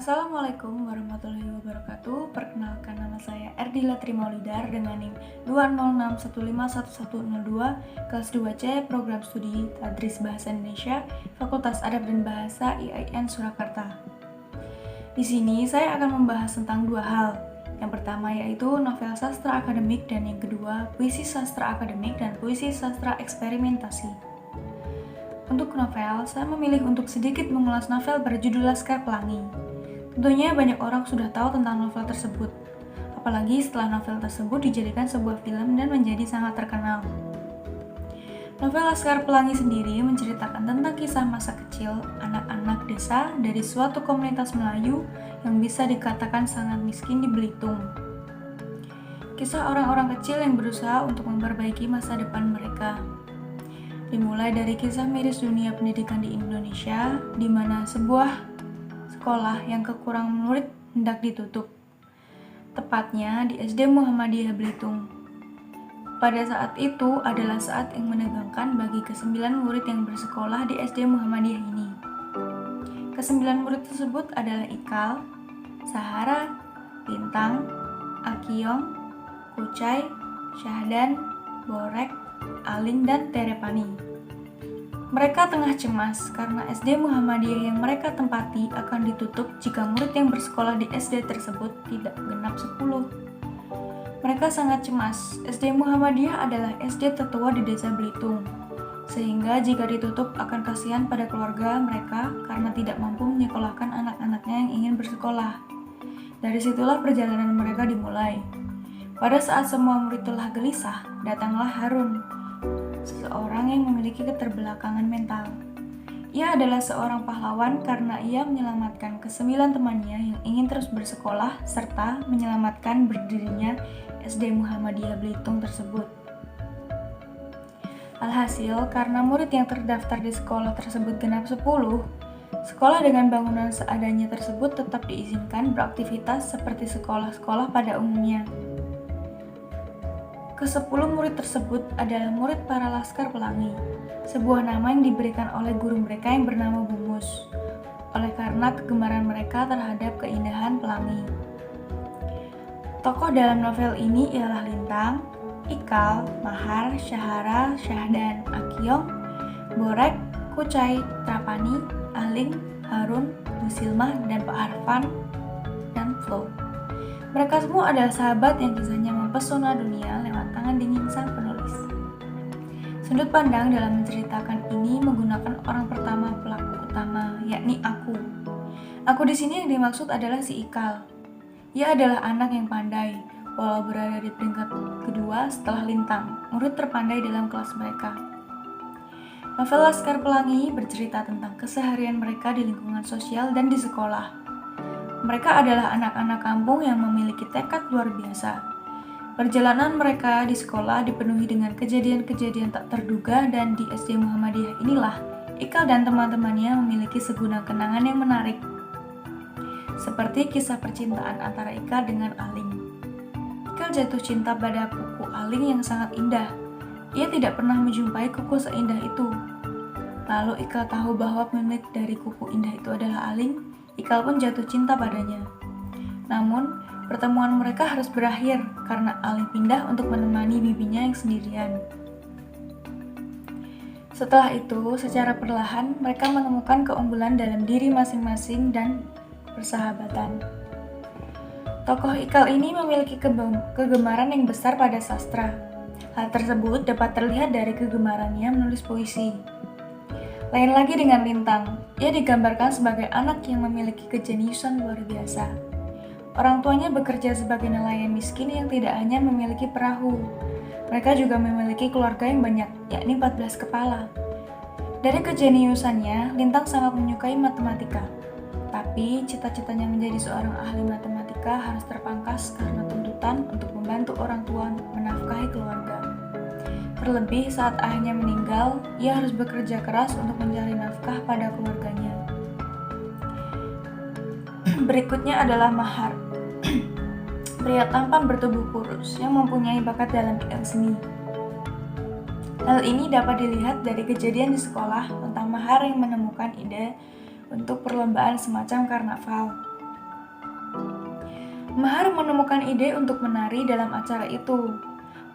Assalamualaikum warahmatullahi wabarakatuh. Perkenalkan, nama saya Erdila Trimaulidar dengan NIM 206151102 kelas 2C Program Studi Tadris Bahasa Indonesia Fakultas Adab dan Bahasa IAIN Surakarta. Di sini saya akan membahas tentang dua hal. Yang pertama yaitu novel sastra akademik dan yang kedua puisi sastra akademik dan puisi sastra eksperimentasi. Untuk novel, saya memilih untuk sedikit mengulas novel berjudul Laskar Pelangi. Tentunya banyak orang sudah tahu tentang novel tersebut, apalagi setelah novel tersebut dijadikan sebuah film dan menjadi sangat terkenal. Novel Laskar Pelangi sendiri menceritakan tentang kisah masa kecil anak-anak desa dari suatu komunitas Melayu yang bisa dikatakan sangat miskin di Belitung. Kisah orang-orang kecil yang berusaha untuk memperbaiki masa depan mereka. Dimulai dari kisah miris dunia pendidikan di Indonesia, di mana sebuah sekolah yang kekurangan murid hendak ditutup, tepatnya di SD Muhammadiyah Belitung. Pada saat itu adalah saat yang menegangkan bagi ke-9 murid yang bersekolah di SD Muhammadiyah ini. Ke-9 murid tersebut adalah Ikal, Sahara, Lintang, Akiyong, Kucai, Syahdan, Borek, Aling, dan Terepani. Mereka tengah cemas karena SD Muhammadiyah yang mereka tempati akan ditutup jika murid yang bersekolah di SD tersebut tidak genap 10. Mereka sangat cemas. SD Muhammadiyah adalah SD tertua di desa Belitung, sehingga jika ditutup akan kasihan pada keluarga mereka karena tidak mampu menyekolahkan anak-anaknya yang ingin bersekolah. Dari situlah perjalanan mereka dimulai. Pada saat semua murid telah gelisah, datanglah Harun, seseorang yang memiliki keterbelakangan mental. Ia adalah seorang pahlawan karena ia menyelamatkan ke-9 temannya yang ingin terus bersekolah serta menyelamatkan berdirinya SD Muhammadiyah Belitung tersebut. Alhasil, karena murid yang terdaftar di sekolah tersebut genap 10, sekolah dengan bangunan seadanya tersebut tetap diizinkan beraktivitas seperti sekolah-sekolah pada umumnya. Ke-10 murid tersebut adalah murid para Laskar Pelangi, sebuah nama yang diberikan oleh guru mereka yang bernama Bumus, oleh karena kegemaran mereka terhadap keindahan pelangi. Tokoh dalam novel ini ialah Lintang, Ikal, Mahar, Syahara, Syahdan, Akiyong, Borek, Kucai, Trapani, Aling, Harun, Musilmah, dan Pak Harfan, dan Flo. Mereka semua adalah sahabat yang kisahnya mempesona dunia lewat tangan dingin sang penulis. Sudut pandang dalam menceritakan ini menggunakan orang pertama pelaku utama, yakni aku. Aku di sini yang dimaksud adalah si Ikal. Ia adalah anak yang pandai, walau berada di peringkat kedua setelah Lintang, murid terpandai dalam kelas mereka. Novel Laskar Pelangi bercerita tentang keseharian mereka di lingkungan sosial dan di sekolah. Mereka adalah anak-anak kampung yang memiliki tekad luar biasa. Perjalanan mereka di sekolah dipenuhi dengan kejadian-kejadian tak terduga dan di SD Muhammadiyah inilah Ikal dan teman-temannya memiliki segudang kenangan yang menarik. Seperti kisah percintaan antara Ikal dengan Aling. Ikal jatuh cinta pada kuku Aling yang sangat indah. Ia tidak pernah menjumpai kuku seindah itu. Lalu Ikal tahu bahwa pemilik dari kuku indah itu adalah Aling. Ikal pun jatuh cinta padanya. Namun, pertemuan mereka harus berakhir karena Aling pindah untuk menemani bibinya yang sendirian. Setelah itu, secara perlahan mereka menemukan keunggulan dalam diri masing-masing dan persahabatan. Tokoh Ikal ini memiliki kegemaran yang besar pada sastra. Hal tersebut dapat terlihat dari kegemarannya menulis puisi. Lain lagi dengan Lintang, ia digambarkan sebagai anak yang memiliki kejeniusan luar biasa. Orang tuanya bekerja sebagai nelayan miskin yang tidak hanya memiliki perahu, mereka juga memiliki keluarga yang banyak, yakni 14 kepala. Dari kejeniusannya, Lintang sangat menyukai matematika. Tapi cita-citanya menjadi seorang ahli matematika harus terpangkas karena tuntutan untuk membantu orang tua menafkahi keluarga. Terlebih saat ayahnya meninggal, ia harus bekerja keras untuk mencari nafkah pada keluarganya. Berikutnya adalah Mahar, pria tampan bertubuh kurus yang mempunyai bakat dalam bidang seni. Hal ini dapat dilihat dari kejadian di sekolah tentang Mahar yang menemukan ide untuk perlombaan semacam karnaval. Mahar menemukan ide untuk menari dalam acara itu.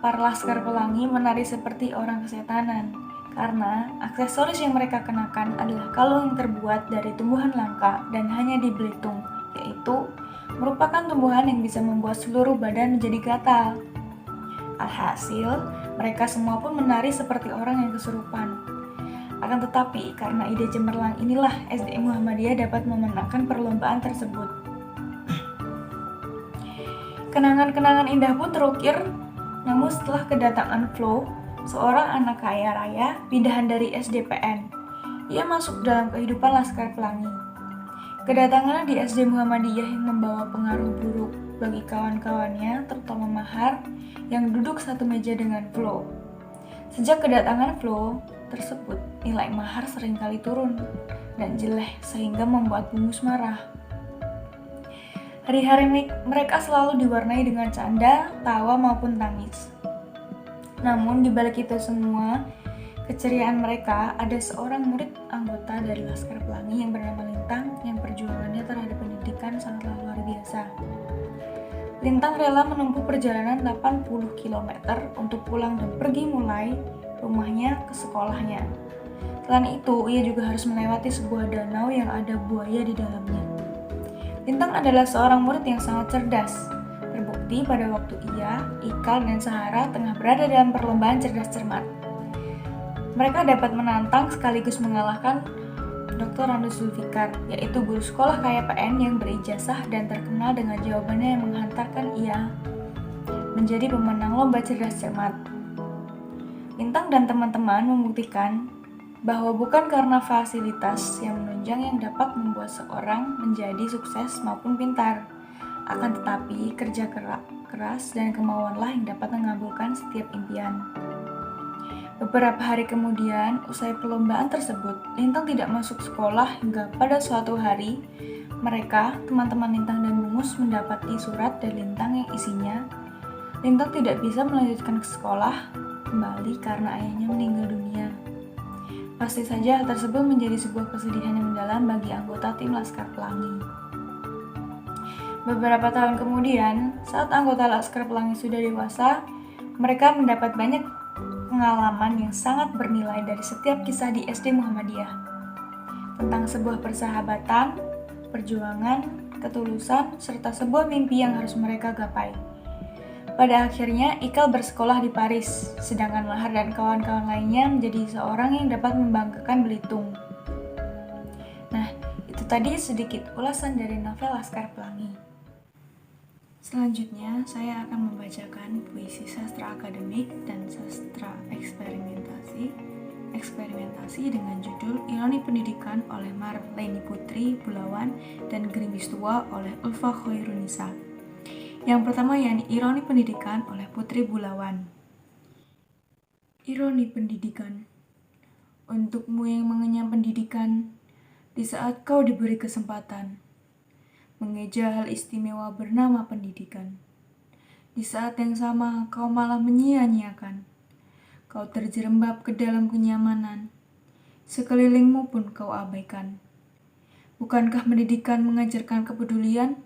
Para Laskar Pelangi menari seperti orang kesetanan, karena aksesoris yang mereka kenakan adalah kalung yang terbuat dari tumbuhan langka dan hanya di Belitung, yaitu merupakan tumbuhan yang bisa membuat seluruh badan menjadi gatal. Alhasil, mereka semua pun menari seperti orang yang kesurupan. Akan tetapi, karena ide cemerlang inilah SD Muhammadiyah dapat memenangkan perlombaan tersebut. Kenangan-kenangan indah pun terukir, namun setelah kedatangan Flo, seorang anak kaya raya pindahan dari SDPN, ia masuk dalam kehidupan Laskar Pelangi. Kedatangannya di SD Muhammadiyah yang membawa pengaruh buruk bagi kawan-kawannya, terutama Mahar, yang duduk satu meja dengan Flo. Sejak kedatangan Flo tersebut, nilai Mahar seringkali turun dan jelek sehingga membuat Bungus marah. Hari-hari mereka selalu diwarnai dengan canda, tawa maupun tangis. Namun di balik itu semua, keceriaan mereka, ada seorang murid anggota dari Laskar Pelangi yang bernama Lintang yang perjuangannya terhadap pendidikan sangatlah luar biasa. Lintang rela menempuh perjalanan 80 km untuk pulang dan pergi mulai rumahnya ke sekolahnya. Selain itu, ia juga harus melewati sebuah danau yang ada buaya di dalamnya. Lintang adalah seorang murid yang sangat cerdas. Terbukti pada waktu ia, Ikal, dan Sahara tengah berada dalam perlombaan cerdas cermat. Mereka dapat menantang sekaligus mengalahkan Dr. Randu Zulfikar, yaitu guru sekolah KPN yang berijazah dan terkenal dengan jawabannya yang menghantarkan ia menjadi pemenang lomba cerdas cermat. Lintang dan teman-teman membuktikan bahwa bukan karena fasilitas yang menunjang yang dapat membuat seorang menjadi sukses maupun pintar, akan tetapi kerja keras dan kemauanlah yang dapat mengabulkan setiap impian. Beberapa hari kemudian, usai perlombaan tersebut, Lintang tidak masuk sekolah hingga pada suatu hari, mereka, teman-teman Lintang dan Bungus, mendapati surat dari Lintang yang isinya, Lintang tidak bisa melanjutkan ke sekolah kembali karena ayahnya meninggal dunia. Pasti saja hal tersebut menjadi sebuah kesedihan yang mendalam bagi anggota tim Laskar Pelangi. Beberapa tahun kemudian, saat anggota Laskar Pelangi sudah dewasa, mereka mendapat banyak pengalaman yang sangat bernilai dari setiap kisah di SD Muhammadiyah. Tentang sebuah persahabatan, perjuangan, ketulusan, serta sebuah mimpi yang harus mereka gapai. Pada akhirnya, Ikal bersekolah di Paris, sedangkan Mahar dan kawan-kawan lainnya menjadi seorang yang dapat membanggakan Belitung. Nah, itu tadi sedikit ulasan dari novel Laskar Pelangi. Selanjutnya, saya akan membacakan puisi sastra akademik dan sastra eksperimentasi dengan judul Ironi Pendidikan oleh Marleni Putri Bulawan dan Gerimis Tua oleh Ulfa Khairunisa. Yang pertama yakni Ironi Pendidikan oleh Putri Bulawan. Ironi pendidikan. Untukmu yang mengenyam pendidikan, di saat kau diberi kesempatan mengeja hal istimewa bernama pendidikan, di saat yang sama kau malah menyia-nyiakan. Kau terjerembab ke dalam kenyamanan, sekelilingmu pun kau abaikan. Bukankah pendidikan mengajarkan kepedulian?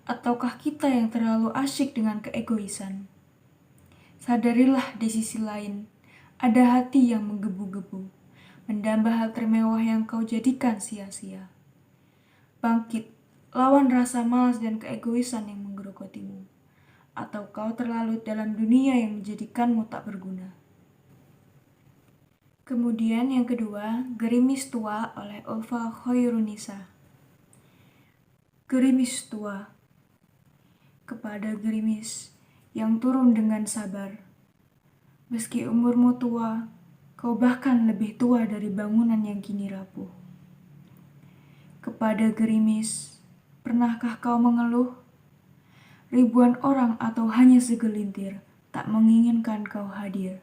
Ataukah kita yang terlalu asyik dengan keegoisan? Sadarilah di sisi lain, ada hati yang menggebu-gebu, mendamba hal termewah yang kau jadikan sia-sia. Bangkit, lawan rasa malas dan keegoisan yang menggerogotimu. Atau kau terlalu dalam dunia yang menjadikanmu tak berguna. Kemudian yang kedua, Gerimis Tua oleh Ulfa Khairunisa. Gerimis tua. Kepada gerimis yang turun dengan sabar. Meski umurmu tua, kau bahkan lebih tua dari bangunan yang kini rapuh. Kepada gerimis, pernahkah kau mengeluh? Ribuan orang atau hanya segelintir tak menginginkan kau hadir,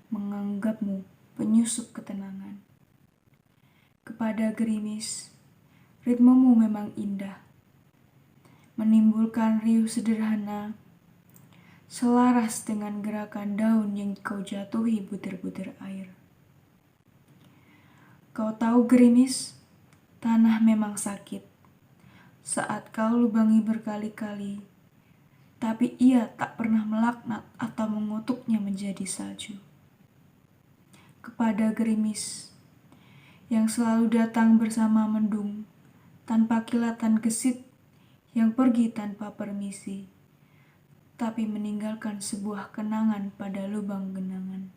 menganggapmu penyusup ketenangan. Kepada gerimis, ritmemu memang indah, menimbulkan riuh sederhana, selaras dengan gerakan daun yang kau jatuhi butir-butir air. Kau tahu gerimis, tanah memang sakit, saat kau lubangi berkali-kali, tapi ia tak pernah melaknat atau mengutuknya menjadi salju. Kepada gerimis yang selalu datang bersama mendung, tanpa kilatan gesit, yang pergi tanpa permisi, tapi meninggalkan sebuah kenangan pada lubang genangan.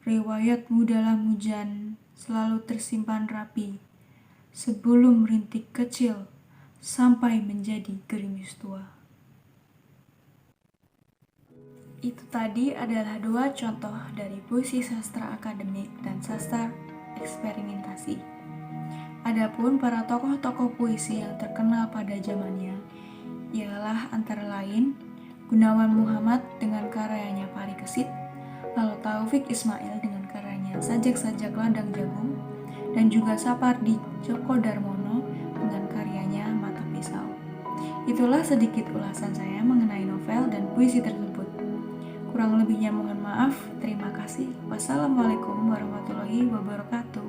Riwayatmu dalam hujan selalu tersimpan rapi, sebelum rintik kecil sampai menjadi gerimis tua. Itu tadi adalah dua contoh dari puisi sastra akademik dan sastra eksperimentasi. Adapun para tokoh-tokoh puisi yang terkenal pada zamannya ialah antara lain Gunawan Muhammad dengan karyanya Pari Kesit, lalu Taufik Ismail dengan karyanya Sajak-Sajak Ladang Jagung, dan juga Sapardi Djoko Darmono dengan karyanya Mata Pisau. Itulah sedikit ulasan saya mengenai novel dan puisi tersebut. Kurang lebihnya mohon maaf. Terima kasih. Wassalamualaikum warahmatullahi wabarakatuh.